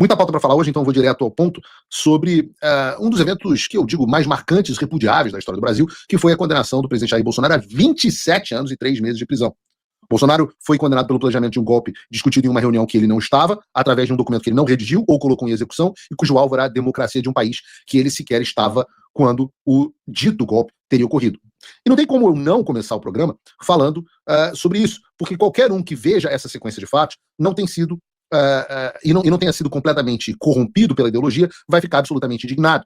Muita pauta para falar hoje, então eu vou direto ao ponto sobre um dos eventos que eu digo mais marcantes e repudiáveis da história do Brasil, que foi a condenação do presidente Jair Bolsonaro a 27 anos e 3 meses de prisão. Bolsonaro foi condenado pelo planejamento de um golpe discutido em uma reunião que ele não estava, através de um documento que ele não redigiu ou colocou em execução, e cujo alvo era a democracia de um país que ele sequer estava quando o dito golpe teria ocorrido. E não tem como eu não começar o programa falando sobre isso, porque qualquer um que veja essa sequência de fatos não tem sido e não tenha sido completamente corrompido pela ideologia, vai ficar absolutamente indignado.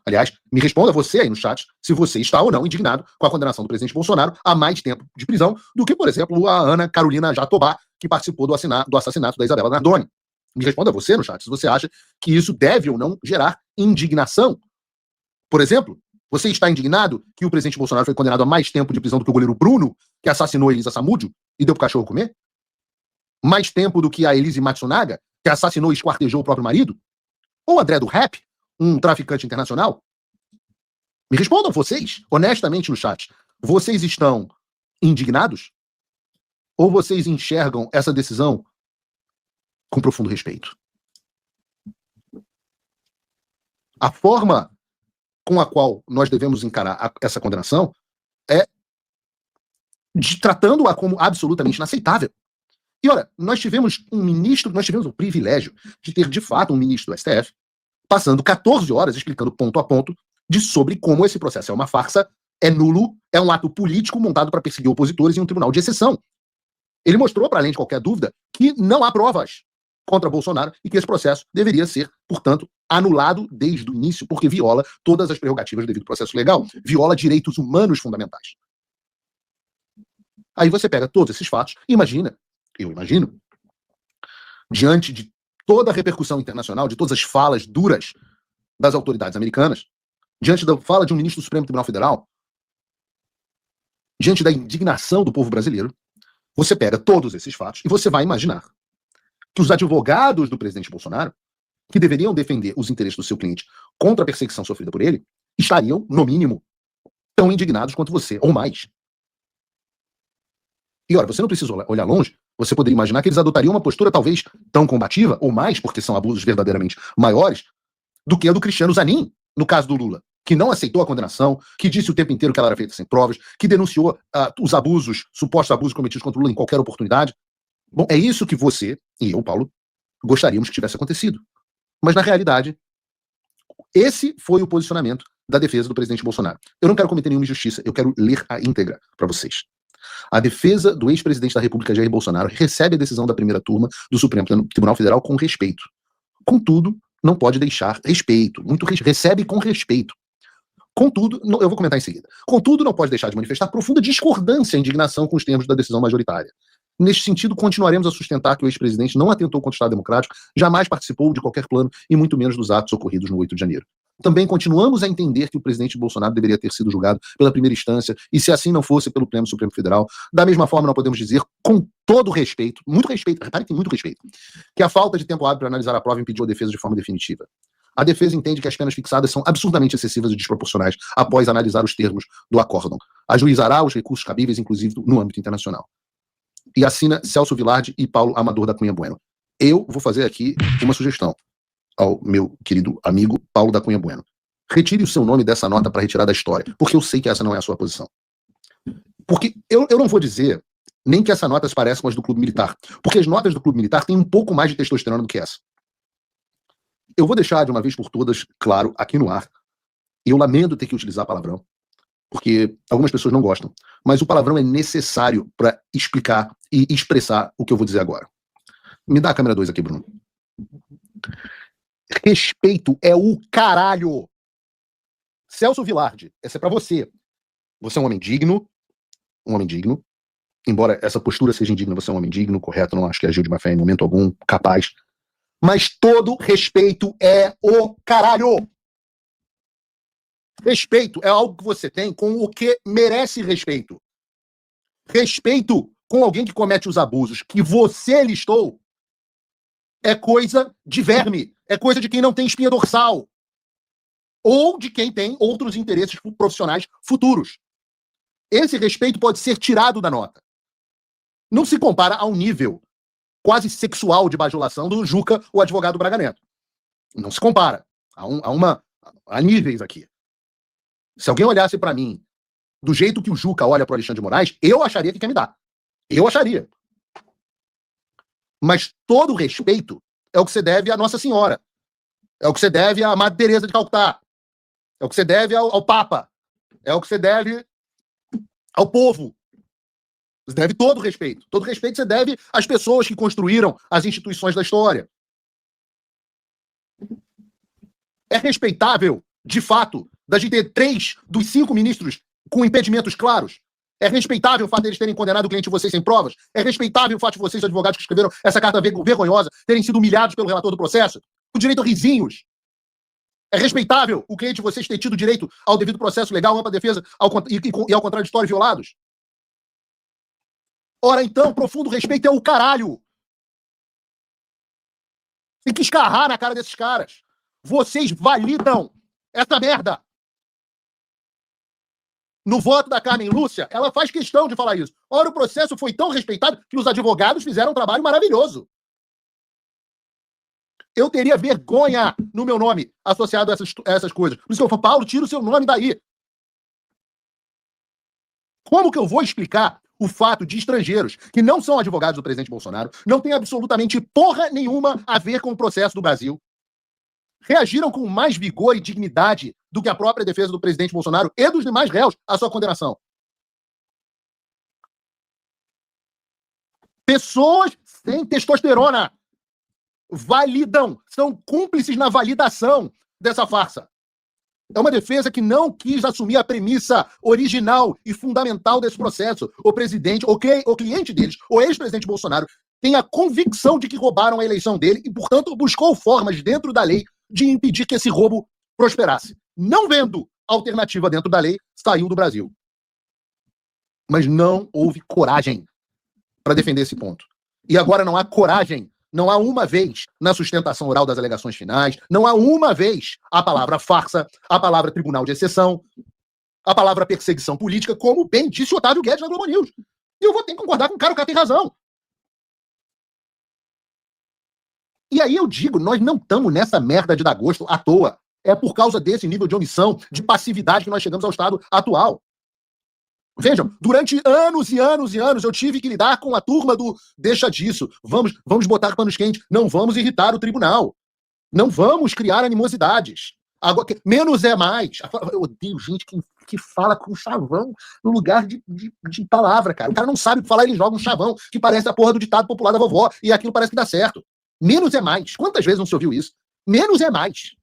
Aliás, me responda você aí no chat se você está ou não indignado com a condenação do presidente Bolsonaro a mais tempo de prisão do que, por exemplo, a Ana Carolina Jatobá, que participou do assassinato da Isabela Nardoni. Me responda você no chat se você acha que isso deve ou não gerar indignação. Por exemplo, você está indignado que o presidente Bolsonaro foi condenado a mais tempo de prisão do que o goleiro Bruno, que assassinou Elisa Samúdio e deu pro cachorro comer? Mais tempo do que a Elise Matsunaga, que assassinou e esquartejou o próprio marido? Ou André do Rap, um traficante internacional? Me respondam vocês, honestamente no chat. Vocês estão indignados? Ou vocês enxergam essa decisão com profundo respeito? A forma com a qual nós devemos encarar essa condenação é tratando-a como absolutamente inaceitável. E olha, nós tivemos o privilégio de ter, de fato, um ministro do STF passando 14 horas explicando ponto a ponto sobre como esse processo é uma farsa, é nulo, é um ato político montado para perseguir opositores em um tribunal de exceção. Ele mostrou, para além de qualquer dúvida, que não há provas contra Bolsonaro e que esse processo deveria ser, portanto, anulado desde o início, porque viola todas as prerrogativas do devido processo legal, viola direitos humanos fundamentais. Aí você pega todos esses fatos e eu imagino, diante de toda a repercussão internacional, de todas as falas duras das autoridades americanas, diante da fala de um ministro do Supremo Tribunal Federal, diante da indignação do povo brasileiro, você pega todos esses fatos e você vai imaginar que os advogados do presidente Bolsonaro, que deveriam defender os interesses do seu cliente contra a perseguição sofrida por ele, estariam, no mínimo, tão indignados quanto você, ou mais. E olha, você não precisa olhar longe, você poderia imaginar que eles adotariam uma postura talvez tão combativa, ou mais, porque são abusos verdadeiramente maiores, do que a do Cristiano Zanin, no caso do Lula, que não aceitou a condenação, que disse o tempo inteiro que ela era feita sem provas, que denunciou os abusos, supostos abusos cometidos contra o Lula em qualquer oportunidade. Bom, é isso que você e eu, Paulo, gostaríamos que tivesse acontecido. Mas, na realidade, esse foi o posicionamento da defesa do presidente Bolsonaro. Eu não quero cometer nenhuma injustiça, eu quero ler a íntegra para vocês. A defesa do ex-presidente da República, Jair Bolsonaro, recebe a decisão da primeira turma do Supremo Tribunal Federal com respeito. Contudo, não pode deixar respeito. Recebe com respeito. Contudo, eu vou comentar em seguida. Contudo, não pode deixar de manifestar profunda discordância e indignação com os termos da decisão majoritária. Neste sentido, continuaremos a sustentar que o ex-presidente não atentou contra o Estado Democrático, jamais participou de qualquer plano e muito menos dos atos ocorridos no 8 de janeiro. Também continuamos a entender que o presidente Bolsonaro deveria ter sido julgado pela primeira instância e, se assim não fosse, pelo Pleno Supremo Federal. Da mesma forma, não podemos dizer, com todo respeito, muito respeito, repare que tem muito respeito, que a falta de tempo hábil para analisar a prova impediu a defesa de forma definitiva. A defesa entende que as penas fixadas são absurdamente excessivas e desproporcionais após analisar os termos do acórdão. Ajuizará os recursos cabíveis, inclusive no âmbito internacional. E assina Celso Vilardi e Paulo Amador da Cunha Bueno. Eu vou fazer aqui uma sugestão ao meu querido amigo Paulo da Cunha Bueno. Retire o seu nome dessa nota para retirar da história, porque eu sei que essa não é a sua posição. Porque eu não vou dizer nem que essa nota se pareça com as do Clube Militar, porque as notas do Clube Militar têm um pouco mais de testosterona do que essa. Eu vou deixar de uma vez por todas claro aqui no ar, e eu lamento ter que utilizar palavrão, porque algumas pessoas não gostam, mas o palavrão é necessário para explicar e expressar o que eu vou dizer agora. Me dá a câmera 2 aqui, Bruno. Respeito é o caralho. Celso Vilardi, essa é pra você. Você é um homem digno, embora essa postura seja indigna, você é um homem digno, correto, não acho que agiu de má fé em momento algum, capaz. Mas todo respeito é o caralho. Respeito é algo que você tem com o que merece respeito. Respeito com alguém que comete os abusos que você listou é coisa de verme, é coisa de quem não tem espinha dorsal ou de quem tem outros interesses profissionais futuros. Esse respeito pode ser tirado da nota. Não se compara ao nível quase sexual de bajulação do Juca, o advogado Braga Neto. Não se compara. Há níveis aqui. Se alguém olhasse para mim do jeito que o Juca olha para o Alexandre de Moraes, eu acharia que quer me dar. Eu acharia. Mas todo respeito é o que você deve à Nossa Senhora. É o que você deve à Madre Teresa de Calcutá. É o que você deve ao Papa. É o que você deve ao povo. Você deve todo respeito. Todo respeito você deve às pessoas que construíram as instituições da história. É respeitável, de fato, da gente ter 3 dos 5 ministros com impedimentos claros? É respeitável o fato deles terem condenado o cliente de vocês sem provas? É respeitável o fato de vocês, advogados que escreveram essa carta vergonhosa, terem sido humilhados pelo relator do processo? Com direito a risinhos? É respeitável o cliente de vocês ter tido direito ao devido processo legal, ampla defesa e ao contraditório violados? Ora, então, profundo respeito é o caralho. Tem que escarrar na cara desses caras. Vocês validam essa merda. No voto da Carmen Lúcia, ela faz questão de falar isso. Ora, o processo foi tão respeitado que os advogados fizeram um trabalho maravilhoso. Eu teria vergonha no meu nome associado a essas coisas. Por isso que eu falo, Paulo, tira o seu nome daí. Como que eu vou explicar o fato de estrangeiros que não são advogados do presidente Bolsonaro, não têm absolutamente porra nenhuma a ver com o processo do Brasil, reagiram com mais vigor e dignidade do que a própria defesa do presidente Bolsonaro e dos demais réus à sua condenação? Pessoas sem testosterona validam, são cúmplices na validação dessa farsa. É uma defesa que não quis assumir a premissa original e fundamental desse processo. O presidente, o cliente deles, o ex-presidente Bolsonaro, tem a convicção de que roubaram a eleição dele e, portanto, buscou formas dentro da lei de impedir que esse roubo prosperasse. Não vendo alternativa dentro da lei, saiu do Brasil. Mas não houve coragem para defender esse ponto. E agora não há coragem. Não há uma vez na sustentação oral das alegações finais, não há uma vez a palavra farsa, a palavra tribunal de exceção, a palavra perseguição política, como bem disse Otávio Guedes na Globo News. E eu vou ter que concordar com o cara tem razão. E aí eu digo, nós não estamos nessa merda de dar gosto à toa. É por causa desse nível de omissão, de passividade que nós chegamos ao estado atual. Vejam, durante anos e anos e anos eu tive que lidar com a turma do deixa disso, vamos botar panos quentes, não vamos irritar o tribunal, não vamos criar animosidades. Agora, menos é mais. Eu odeio gente que fala com chavão no lugar de palavra, cara. O cara não sabe falar, ele joga um chavão que parece a porra do ditado popular da vovó e aquilo parece que dá certo. Menos é mais. Quantas vezes não se ouviu isso? Menos é mais.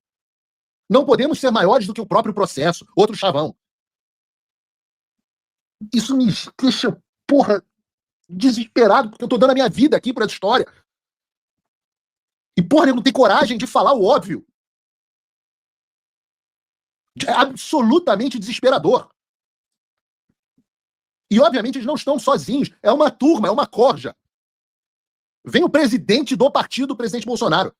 Não podemos ser maiores do que o próprio processo. Outro chavão. Isso me deixa, porra, desesperado, porque eu tô dando a minha vida aqui pra essa história. E, porra, eu não tenho coragem de falar o óbvio. É absolutamente desesperador. E, obviamente, eles não estão sozinhos. É uma turma, é uma corja. Vem o presidente do partido, o presidente Bolsonaro.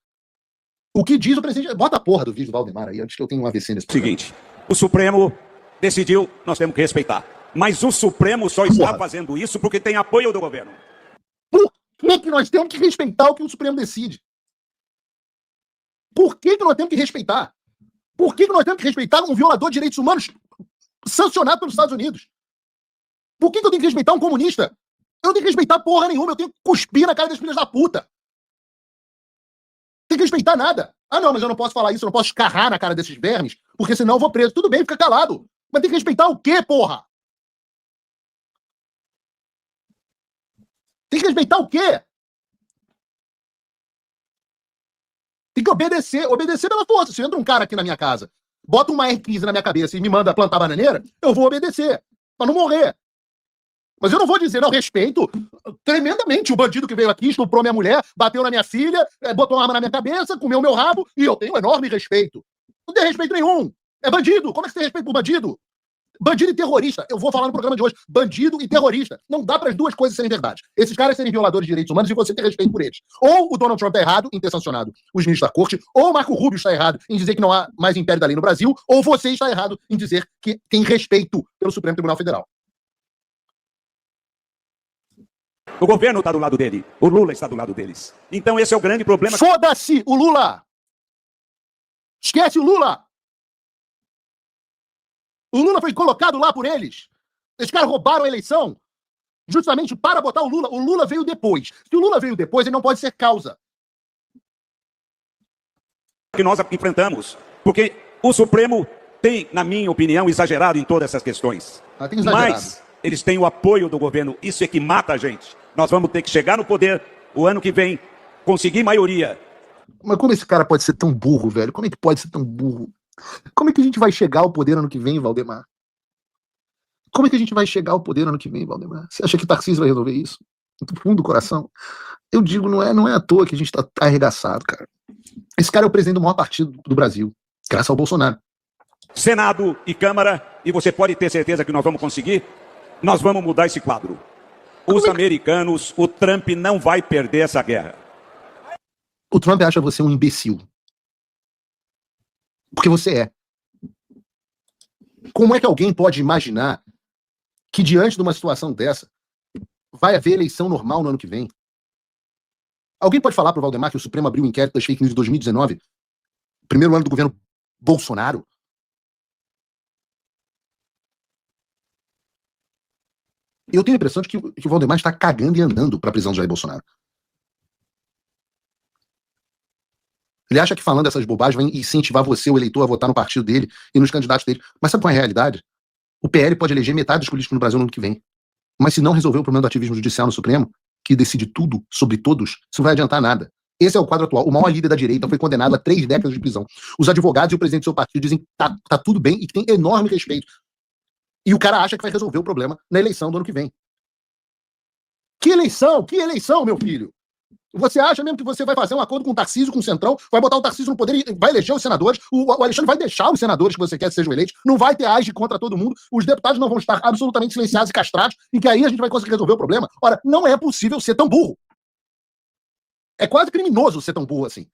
O que diz o presidente... Bota a porra do vídeo do Valdemar aí, antes que eu tenha um AVC nesse programa. Seguinte, o Supremo decidiu, nós temos que respeitar. Mas o Supremo só está fazendo isso porque tem apoio do governo. Por que nós temos que respeitar o que o Supremo decide? Por que nós temos que respeitar? Por que nós temos que respeitar um violador de direitos humanos sancionado pelos Estados Unidos? Por que eu tenho que respeitar um comunista? Eu não tenho que respeitar porra nenhuma, eu tenho que cuspir na cara das filhas da puta. Tem que respeitar nada. Ah, não, mas eu não posso falar isso, eu não posso escarrar na cara desses vermes, porque senão eu vou preso. Tudo bem, fica calado. Mas tem que respeitar o quê, porra? Tem que respeitar o quê? Tem que obedecer. Obedecer pela força. Se entra um cara aqui na minha casa, bota uma R15 na minha cabeça e me manda plantar bananeira, eu vou obedecer. Pra não morrer. Mas eu não vou dizer, não, respeito tremendamente o bandido que veio aqui, estuprou minha mulher, bateu na minha filha, botou uma arma na minha cabeça, comeu meu rabo, e eu tenho enorme respeito. Não tem respeito nenhum. É bandido. Como é que você tem respeito por bandido? Bandido e terrorista. Eu vou falar no programa de hoje. Bandido e terrorista. Não dá para as duas coisas serem verdade. Esses caras serem violadores de direitos humanos e você ter respeito por eles. Ou o Donald Trump está errado em ter sancionado os ministros da corte, ou o Marco Rubio está errado em dizer que não há mais império da lei no Brasil, ou você está errado em dizer que tem respeito pelo Supremo Tribunal Federal. O governo está do lado dele. O Lula está do lado deles. Então esse é o grande problema. Foda-se o Lula! Esquece o Lula! O Lula foi colocado lá por eles. Esses caras roubaram a eleição justamente para botar o Lula. O Lula veio depois. Se o Lula veio depois, ele não pode ser causa. Que nós enfrentamos. Porque o Supremo tem, na minha opinião, exagerado em todas essas questões. Tem exagerado. Mas eles têm o apoio do governo. Isso é que mata a gente. Nós vamos ter que chegar no poder o ano que vem, conseguir maioria. Mas como esse cara pode ser tão burro, velho? Como é que pode ser tão burro? Como é que a gente vai chegar ao poder ano que vem, Valdemar? Como é que a gente vai chegar ao poder ano que vem, Valdemar? Você acha que Tarcísio vai resolver isso? Do fundo do coração? Eu digo, não é à toa que a gente tá arregaçado, cara. Esse cara é o presidente do maior partido do Brasil, graças ao Bolsonaro. Senado e Câmara, e você pode ter certeza que nós vamos conseguir, nós vamos mudar esse quadro. Os americanos, o Trump não vai perder essa guerra. O Trump acha você um imbecil. Porque você é. Como é que alguém pode imaginar que diante de uma situação dessa vai haver eleição normal no ano que vem? Alguém pode falar para o Valdemar que o Supremo abriu um inquérito das fake news de 2019? Primeiro ano do governo Bolsonaro? Eu tenho a impressão de que o Valdemar está cagando e andando para a prisão de Jair Bolsonaro. Ele acha que falando essas bobagens vai incentivar você, o eleitor, a votar no partido dele e nos candidatos dele. Mas sabe qual é a realidade? O PL pode eleger metade dos políticos no Brasil no ano que vem. Mas se não resolver o problema do ativismo judicial no Supremo, que decide tudo sobre todos, isso não vai adiantar nada. Esse é o quadro atual. O maior líder da direita foi condenado a 3 décadas de prisão. Os advogados e o presidente do seu partido dizem que tá tudo bem e que tem enorme respeito. E o cara acha que vai resolver o problema na eleição do ano que vem. Que eleição? Que eleição, meu filho? Você acha mesmo que você vai fazer um acordo com o Tarcísio, com o Centrão, vai botar o Tarcísio no poder e vai eleger os senadores? O Alexandre vai deixar os senadores que você quer que sejam eleitos, não vai ter age contra todo mundo, os deputados não vão estar absolutamente silenciados e castrados, e que aí a gente vai conseguir resolver o problema? Ora, não é possível ser tão burro. É quase criminoso ser tão burro assim.